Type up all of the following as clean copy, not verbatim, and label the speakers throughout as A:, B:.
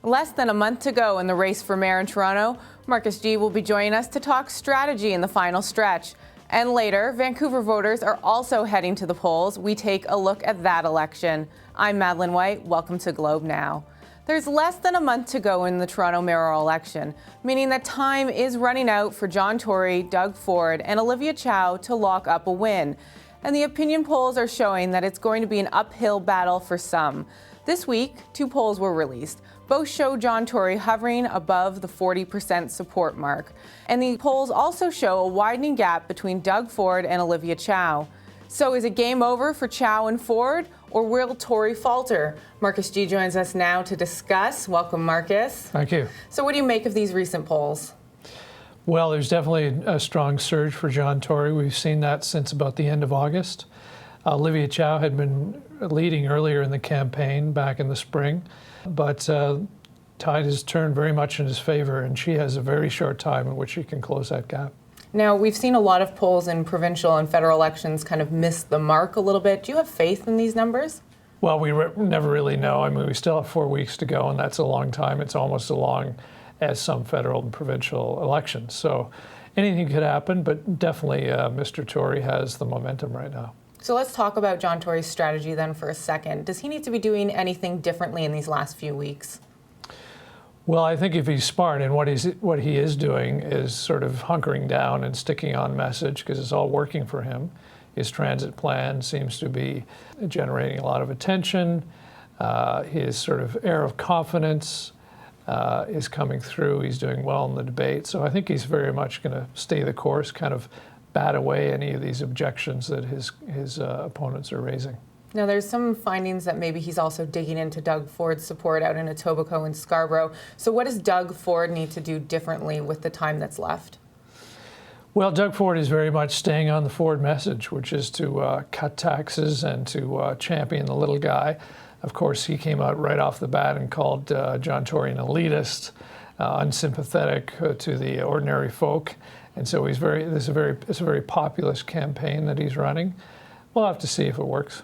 A: Less than a month to go in the race for mayor in Toronto. Marcus G. will be joining us to talk strategy in the final stretch. And later, Vancouver voters are also heading to the polls. We take a look at that election. I'm Madeline White. Welcome to Globe Now. There's less than a month to go in the Toronto mayoral election, meaning that time is running out for John Tory, Doug Ford, and Olivia Chow to lock up a win. And the opinion polls are showing that it's going to be an uphill battle for some. This week, 2 polls were released. Both show John Tory hovering above the 40% support mark. And the polls also show a widening gap between Doug Ford and Olivia Chow. So is it game over for Chow and Ford, or will Tory falter? Marcus G. joins us now to discuss. Welcome, Marcus.
B: Thank you.
A: So what do you make of these recent polls?
B: Well, there's definitely a strong surge for John Tory. We've seen that since about the end of August. Olivia Chow had been leading earlier in the campaign back in the spring, but tide has turned very much in his favor, and she has a very short time in which she can close that gap.
A: Now, we've seen a lot of polls in provincial and federal elections kind of miss the mark a little bit. Do you have faith in these numbers?
B: Well, we never really know. I mean, we still have 4 weeks to go, and that's a long time. It's almost as long as some federal and provincial elections. So anything could happen, but definitely Mr. Tory has the momentum right now.
A: So let's talk about John Tory's strategy then for a second. Does he need to be doing anything differently in these last few weeks?
B: Well, I think if he's smart, and what he is doing is sort of hunkering down and sticking on message, because it's all working for him. His transit plan seems to be generating a lot of attention. His sort of air of confidence is coming through. He's doing well in the debate. So I think he's very much going to stay the course, kind of bat away any of these objections that his opponents are raising.
A: Now, there's some findings that maybe he's also digging into Doug Ford's support out in Etobicoke and Scarborough. So what does Doug Ford need to do differently with the time that's left?
B: Well, Doug Ford is very much staying on the Ford message, which is to cut taxes and to champion the little guy. Of course, he came out right off the bat and called John Tory an elitist, unsympathetic to the ordinary folk. And so it's a very populist campaign that he's running. We'll have to see if it works.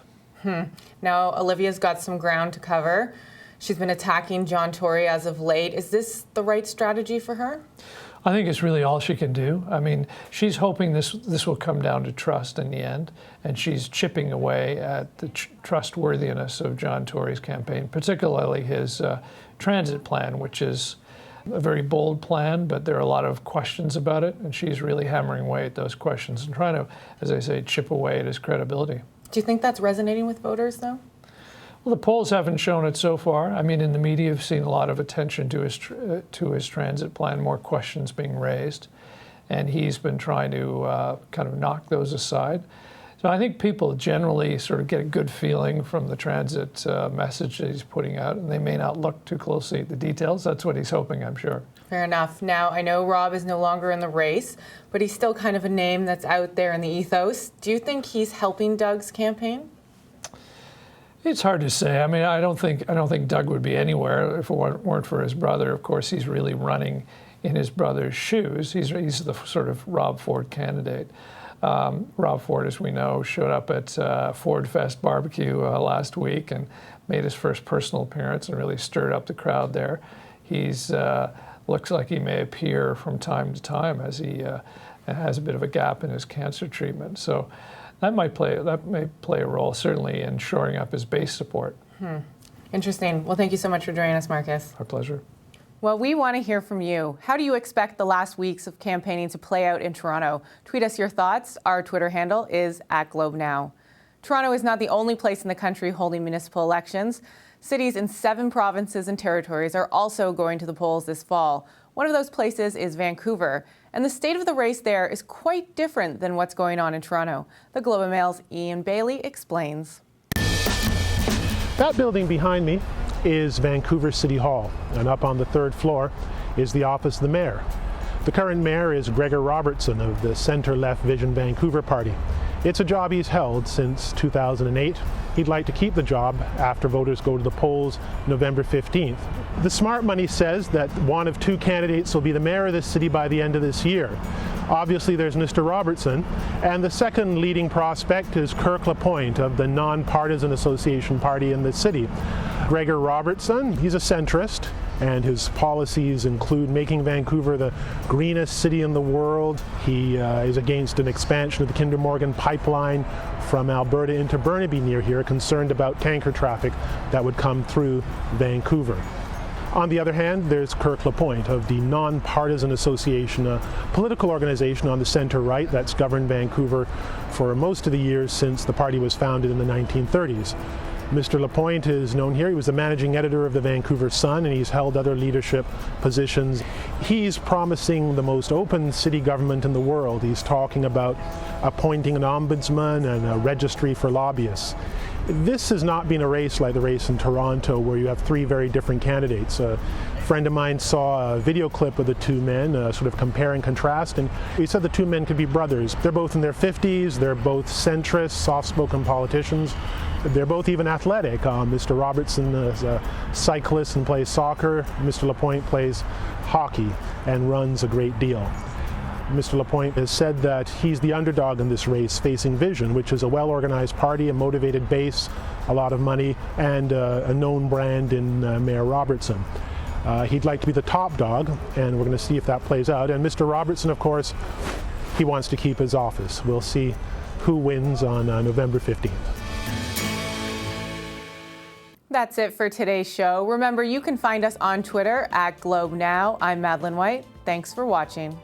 A: Now, Olivia's got some ground to cover. She's been attacking John Tory as of late. Is this the right strategy for her?
B: I think it's really all she can do. I mean, she's hoping this will come down to trust in the end, and she's chipping away at the trustworthiness of John Tory's campaign, particularly his transit plan, which is a very bold plan, but there are a lot of questions about it, and she's really hammering away at those questions and trying to, as I say, chip away at his credibility.
A: Do you think that's resonating with voters, though?
B: Well, the polls haven't shown it so far. I mean, in the media, you've seen a lot of attention to his transit plan, more questions being raised, and he's been trying to kind of knock those aside. So I think people generally sort of get a good feeling from the transit message that he's putting out, and they may not look too closely at the details. That's what he's hoping, I'm sure.
A: Fair enough. Now, I know Rob is no longer in the race, but he's still kind of a name that's out there in the ethos. Do you think he's helping Doug's campaign?
B: It's hard to say. I mean, I don't think Doug would be anywhere if it weren't for his brother. Of course, he's really running in his brother's shoes. He's the sort of Rob Ford candidate. Rob Ford, as we know, showed up at Ford Fest barbecue last week and made his first personal appearance and really stirred up the crowd there. He's looks like he may appear from time to time as he has a bit of a gap in his cancer treatment. So that may play a role, certainly, in shoring up his base support.
A: Interesting. Well, thank you so much for joining us, Marcus.
B: Our pleasure.
A: Well, we want to hear from you. How do you expect the last weeks of campaigning to play out in Toronto? Tweet us your thoughts. Our Twitter handle is @GlobeNow. Toronto is not the only place in the country holding municipal elections. Cities in 7 provinces and territories are also going to the polls this fall. One of those places is Vancouver, and the state of the race there is quite different than what's going on in Toronto. The Globe and Mail's Ian Bailey explains.
C: That building behind me is Vancouver City Hall, and up on the 3rd floor is the office of the mayor. The current mayor is Gregor Robertson of the Centre-Left Vision Vancouver Party. It's a job he's held since 2008. He'd like to keep the job after voters go to the polls November 15th. The smart money says that one of 2 candidates will be the mayor of this city by the end of this year. Obviously, there's Mr. Robertson, and the second leading prospect is Kirk LaPointe of the Nonpartisan Association Party in the city. Gregor Robertson, he's a centrist, and his policies include making Vancouver the greenest city in the world. He is against an expansion of the Kinder Morgan pipeline from Alberta into Burnaby near here, concerned about tanker traffic that would come through Vancouver. On the other hand, there's Kirk LaPointe of the Nonpartisan Association, a political organization on the centre-right that's governed Vancouver for most of the years since the party was founded in the 1930s. Mr. LaPointe is known here. He was the managing editor of the Vancouver Sun, and he's held other leadership positions. He's promising the most open city government in the world. He's talking about appointing an ombudsman and a registry for lobbyists. This has not been a race like the race in Toronto, where you have three very different candidates. A friend of mine saw a video clip of the two men, sort of compare and contrast, and he said the two men could be brothers. They're both in their 50s, they're both centrist, soft-spoken politicians. They're both even athletic. Mr. Robertson is a cyclist and plays soccer. Mr. LaPointe plays hockey and runs a great deal. Mr. LaPointe has said that he's the underdog in this race, facing Vision, which is a well-organized party, a motivated base, a lot of money, and a known brand in Mayor Robertson. He'd like to be the top dog, and we're going to see if that plays out. And Mr. Robertson, of course, he wants to keep his office. We'll see who wins on November 15th.
A: That's it for today's show. Remember, you can find us on Twitter @GlobeNow. I'm Madeline White. Thanks for watching.